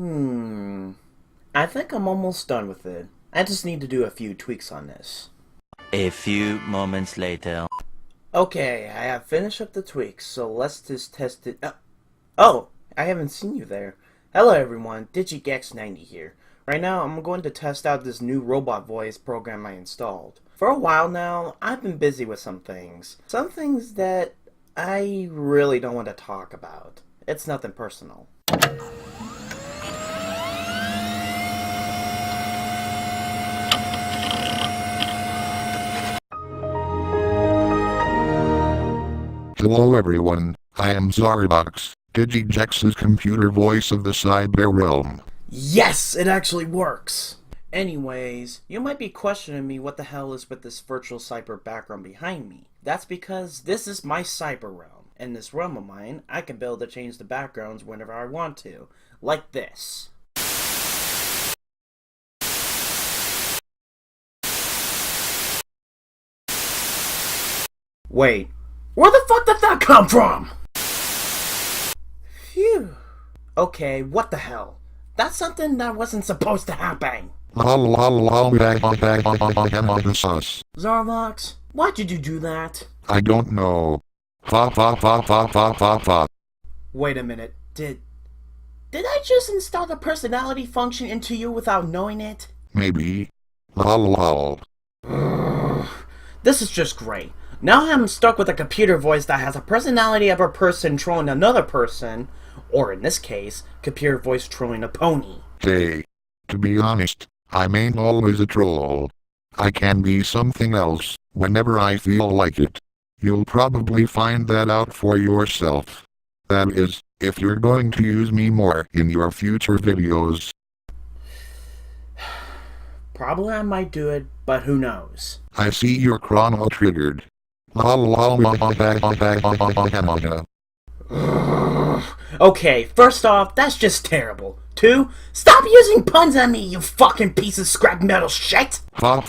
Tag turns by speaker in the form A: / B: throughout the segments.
A: I think I'm almost done with it. I just need to do a few tweaks on this.
B: A few moments later.
A: Okay, I have finished up the tweaks, so let's just test it. Oh, I haven't seen you there. Hello everyone, Digigex90 here. Right now, I'm going to test out this new robot voice program I installed. For a while now, I've been busy with some things. Some things that I really don't want to talk about. It's nothing personal.
C: Hello everyone, I am Zarbox, Digigex's computer voice of the cyber realm.
A: Yes, it actually works! Anyways, you might be questioning me what the hell is with this virtual cyber background behind me. That's because this is my cyber realm. In this realm of mine, I can be able to change the backgrounds whenever I want to. Like this. Wait, where the fuck did that come from? Phew. Okay, what the hell? That's something that wasn't supposed to happen. Zarvox, why did you do that?
C: I don't know.
A: Wait a minute, did I just install the personality function into you without knowing it?
C: Maybe.
A: This is just great. Now I'm stuck with a computer voice that has a personality of a person trolling another person, or in this case, computer voice trolling a pony.
C: Hey, to be honest, I ain't always a troll. I can be something else, whenever I feel like it. You'll probably find that out for yourself. That is, if you're going to use me more in your future videos.
A: Probably I might do it, but who knows?
C: I see your chrono triggered.
A: Okay, first off, that's just terrible. 2, stop using puns on me, you fucking piece of scrap metal shit!
C: No.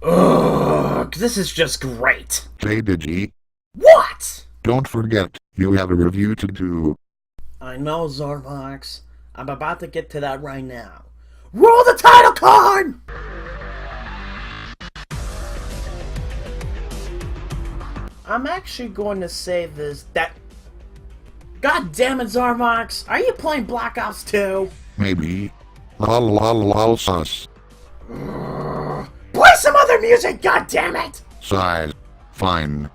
A: Ugh, this is just great.
C: Hey Digi.
A: What?
C: Don't forget, you have a review to do.
A: I know, Zarvox. I'm about to get to that right now. Roll the title card! I'm actually going to say this, that... God damn it, Zarvox! Are you playing Black Ops 2?
C: Maybe. Sus.
A: Play some other music, god damn it!
C: Size. Fine.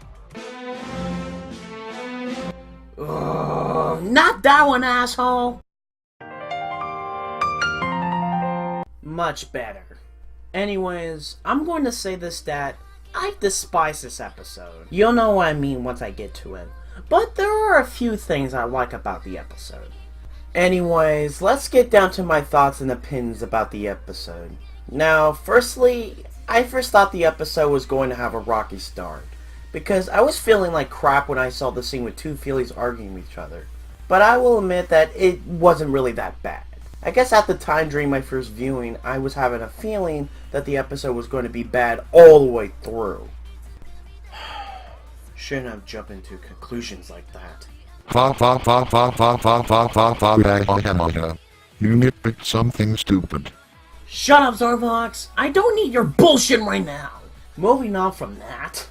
A: Not that one, asshole! Much better. Anyways, I'm going to say this that I despise this episode. You'll know what I mean once I get to it. But there are a few things I like about the episode. Anyways, let's get down to my thoughts and opinions about the episode. Now, firstly, I first thought the episode was going to have a rocky start, because I was feeling like crap when I saw the scene with two feelies arguing with each other. But I will admit that it wasn't really that bad. I guess at the time during my first viewing, I was having a feeling that the episode was going to be bad all the way through. Shouldn't have jumped into conclusions like that.
C: You nitpicked something stupid.
A: Shut up, Zarvox! I don't need your bullshit right now! Moving on from that,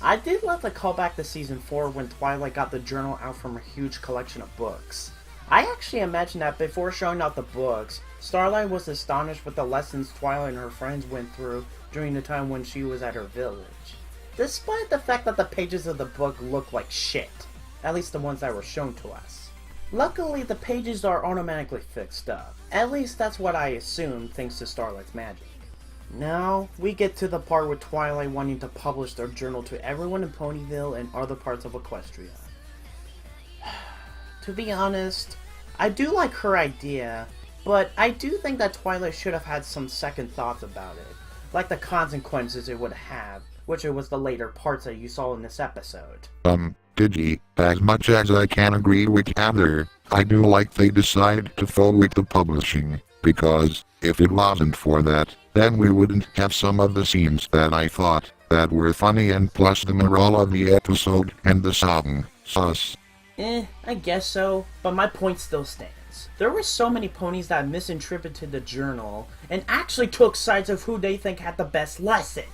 A: I did love the callback to Season 4 when Twilight got the journal out from her huge collection of books. I actually imagine that before showing out the books, Starlight was astonished with the lessons Twilight and her friends went through during the time when she was at her village. Despite the fact that the pages of the book look like shit. At least the ones that were shown to us. Luckily, the pages are automatically fixed up. At least that's what I assume thanks to Starlight's magic. Now, we get to the part with Twilight wanting to publish their journal to everyone in Ponyville and other parts of Equestria. To be honest, I do like her idea, but I do think that Twilight should have had some second thoughts about it, like the consequences it would have, which it was the later parts that you saw in this episode.
C: Digi, as much as I can agree with Heather, I do like they decided to go with the publishing, because, if it wasn't for that, then we wouldn't have some of the scenes that I thought that were funny, and plus the morale of the episode and the song. Sus.
A: I guess so, but my point still stands. There were so many ponies that misinterpreted the journal and actually took sides of who they think had the best lessons.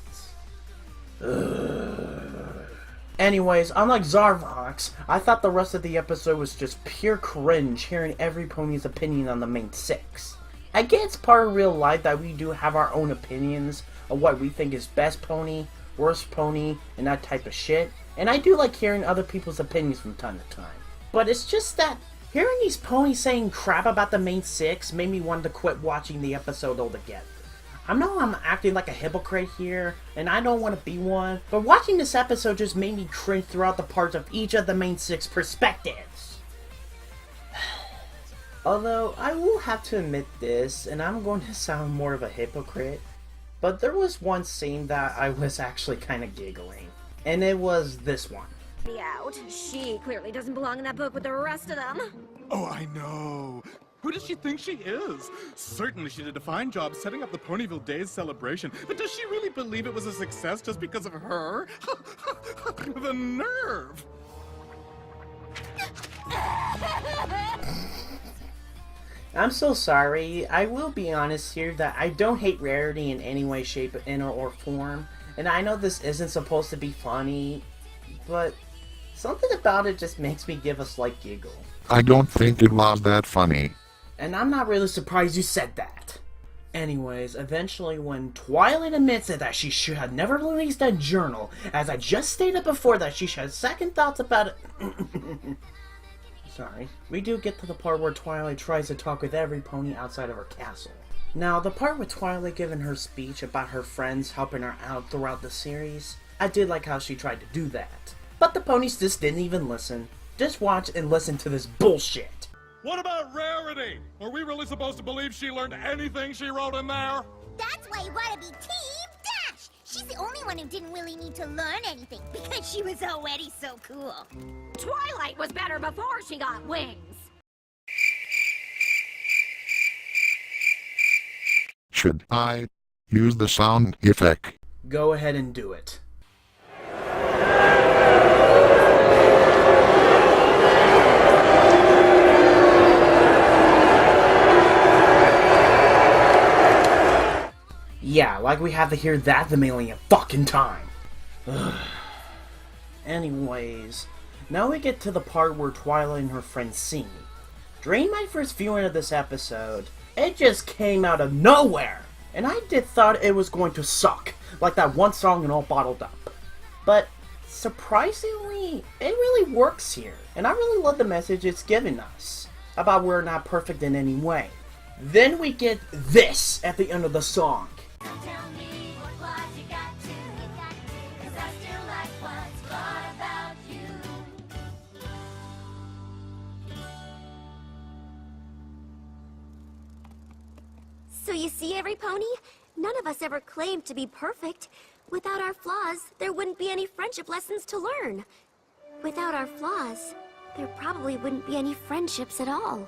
A: Anyways, unlike Zarvox, I thought the rest of the episode was just pure cringe hearing every pony's opinion on the main six. I get it's part of real life that we do have our own opinions of what we think is best pony, worst pony, and that type of shit, and I do like hearing other people's opinions from time to time. But it's just that hearing these ponies saying crap about the main six made me want to quit watching the episode altogether. I know I'm acting like a hypocrite here, and I don't want to be one, but watching this episode just made me cringe throughout the parts of each of the main six perspectives. Although, I will have to admit this, and I'm going to sound more of a hypocrite, but there was one scene that I was actually kind of giggling, and it was this one.
D: Out. She clearly doesn't belong in that book with the rest of them.
E: Oh, I know. Who does she think she is? Certainly she did a fine job setting up the Ponyville Days celebration, but does she really believe it was a success just because of her? The nerve!
A: I'm so sorry. I will be honest here that I don't hate Rarity in any way, shape, or form, and I know this isn't supposed to be funny, but something about it just makes me give a slight giggle.
C: I don't think it was that funny.
A: And I'm not really surprised you said that. Anyways, eventually when Twilight admits that she should have never released that journal, as I just stated before that she had second thoughts about it. Sorry. We do get to the part where Twilight tries to talk with every pony outside of her castle. Now, the part with Twilight giving her speech about her friends helping her out throughout the series, I did like how she tried to do that. But the ponies just didn't even listen. Just watch and listen to this bullshit.
E: What about Rarity? Are we really supposed to believe she learned anything she wrote in there?
F: That's why you gotta be Team Dash! She's the only one who didn't really need to learn anything because she was already so cool.
D: Twilight was better before she got wings.
C: Should I use the sound effect?
A: Go ahead and do it. Yeah, like we have to hear that the million fucking time. Anyways, now we get to the part where Twilight and her friends sing. During my first viewing of this episode, it just came out of nowhere, and I did thought it was going to suck, like that one song and All Bottled Up. But surprisingly, it really works here, and I really love the message it's giving us about we're not perfect in any way. Then we get this at the end of the song.
F: Tell me what you got to, 'cause I still like what's good about you.
G: So you see, every pony? None of us ever claimed to be perfect. Without our flaws, there wouldn't be any friendship lessons to learn. Without our flaws, there probably wouldn't be any friendships at all.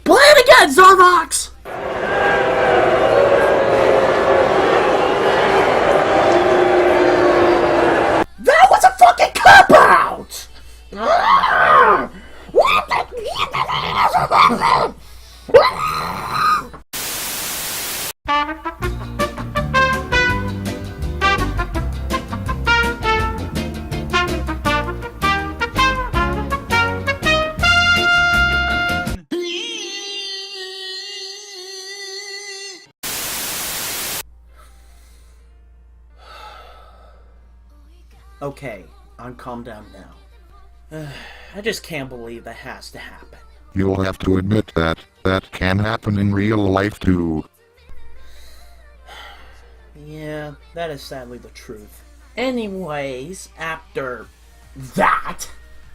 A: Play it again, Zarvox! That was a fucking cop-out! Okay, I'm calmed down now. I just can't believe that has to happen.
C: You'll have to admit that can happen in real life too.
A: Yeah, that is sadly the truth. Anyways, after that,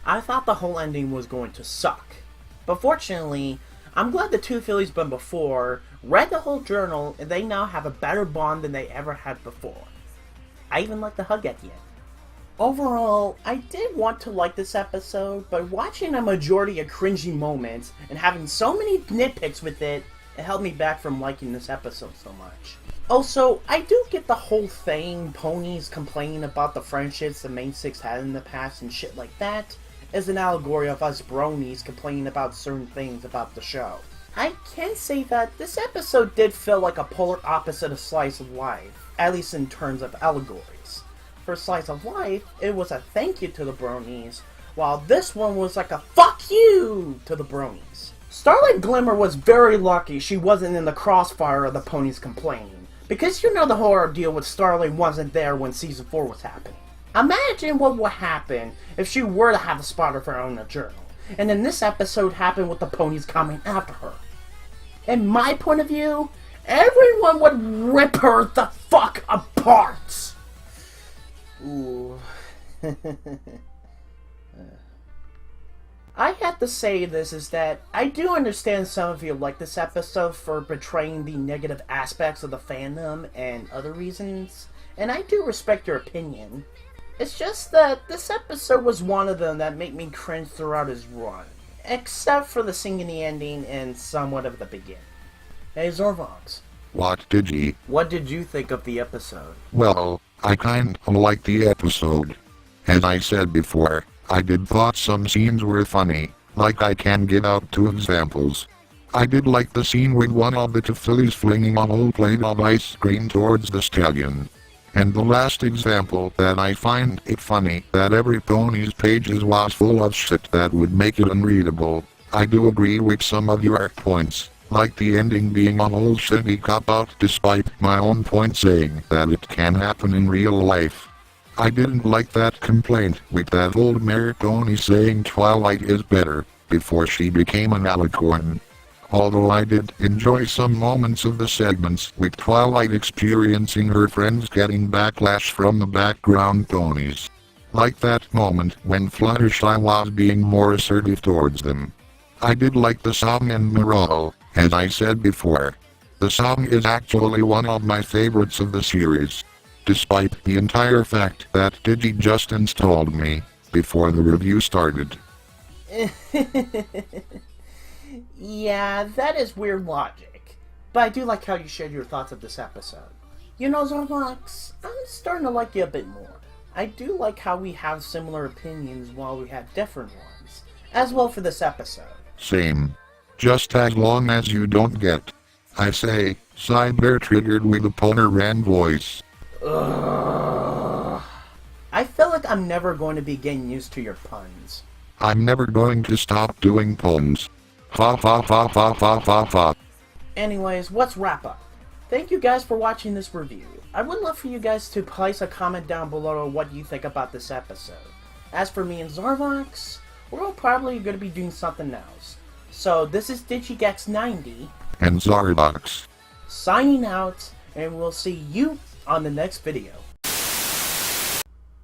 A: I thought the whole ending was going to suck. But fortunately, I'm glad the two fillies been before read the whole journal and they now have a better bond than they ever had before. I even like the hug at the end. Overall, I did want to like this episode, but watching a majority of cringy moments and having so many nitpicks with it held me back from liking this episode so much. Also, I do get the whole thing, ponies complaining about the friendships the main six had in the past and shit like that, as an allegory of us bronies complaining about certain things about the show. I can say that this episode did feel like a polar opposite of Slice of Life, at least in terms of allegories. For Slice of Life, it was a thank you to the bronies, while this one was like a fuck you to the bronies. Starlight Glimmer was very lucky she wasn't in the crossfire of the ponies complaining, because you know the whole ordeal with Starlight wasn't there when Season 4 was happening. Imagine what would happen if she were to have a spot of her own in a journal, and then this episode happened with the ponies coming after her. In my point of view, everyone would rip her the fuck apart! Ooh. I have to say this is that I do understand some of you like this episode for portraying the negative aspects of the fandom and other reasons, and I do respect your opinion. It's just that this episode was one of them that made me cringe throughout his run, except for the singing ending and somewhat of the beginning. Hey Zorvox.
C: What did
A: you think of the episode?
C: Well, I kinda liked the episode. As I said before, I did thought some scenes were funny, like I can give out 2 examples. I did like the scene with one of the two fillies flinging a whole plate of ice cream towards the stallion. And the last example that I find it funny that every pony's pages was full of shit that would make it unreadable. I do agree with some of your points, like the ending being a whole shitty cop-out despite my own point saying that it can happen in real life. I didn't like that complaint with that old mare pony saying Twilight is better before she became an alicorn. Although I did enjoy some moments of the segments with Twilight experiencing her friends getting backlash from the background ponies. Like that moment when Fluttershy was being more assertive towards them. I did like the song and morale, as I said before. The song is actually one of my favorites of the series, despite the entire fact that Digi just installed me before the review started.
A: Yeah, that is weird logic. But I do like how you shared your thoughts of this episode. You know, Zorvox, I'm starting to like you a bit more. I do like how we have similar opinions while we have different ones, as well for this episode.
C: Same. Just as long as you don't get, I say, sidebar triggered with a Poner Ran voice.
A: Ugh. I feel like I'm never going to be getting used to your puns.
C: I'm never going to stop doing puns. Fa fa fa fa fa fa fa.
A: Anyways, let's wrap up. Thank you guys for watching this review. I would love for you guys to place a comment down below on what you think about this episode. As for me and Zorvox, we're probably going to be doing something else. So this is Digigex90
C: and Zorvox
A: signing out, and we'll see you on the next video.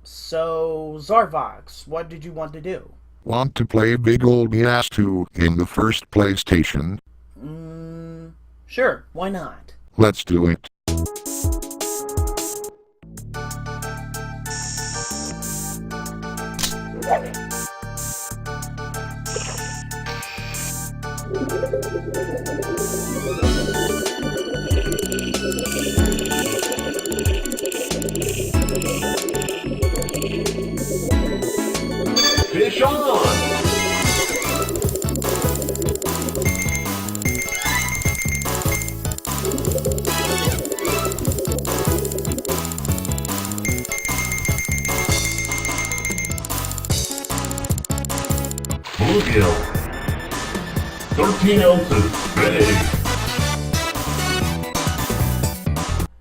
A: So Zorvox, what did you want to do?
C: Want to play Big Old Ass 2 in the first PlayStation?
A: Sure, why not?
C: Let's do it.
H: Fish on! Bluegill. 13 ounces, ready.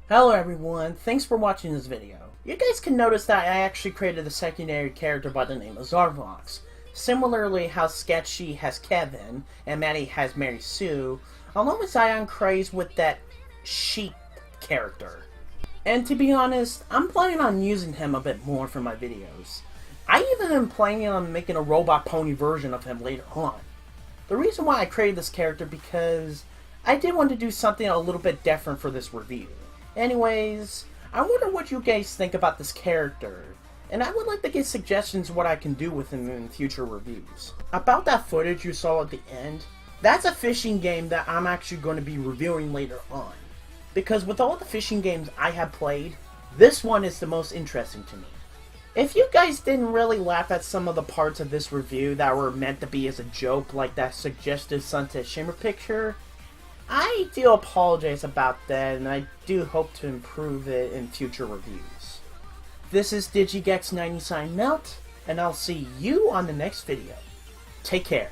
A: Hello everyone, thanks for watching this video. You guys can notice that I actually created a secondary character by the name of Zorvox. Similarly how Sketchy has Kevin, and Maddie has Mary Sue, along with Zion Craze with that sheep character. And to be honest, I'm planning on using him a bit more for my videos. I even am planning on making a robot pony version of him later on. The reason why I created this character because I did want to do something a little bit different for this review. Anyways, I wonder what you guys think about this character, and I would like to get suggestions what I can do with them in future reviews. About that footage you saw at the end, that's a fishing game that I'm actually going to be reviewing later on. Because with all the fishing games I have played, this one is the most interesting to me. If you guys didn't really laugh at some of the parts of this review that were meant to be as a joke, like that suggestive sunset shimmer picture, I do apologize about that, and I do hope to improve it in future reviews. This is Digigex90's signing out, and I'll see you on the next video. Take care.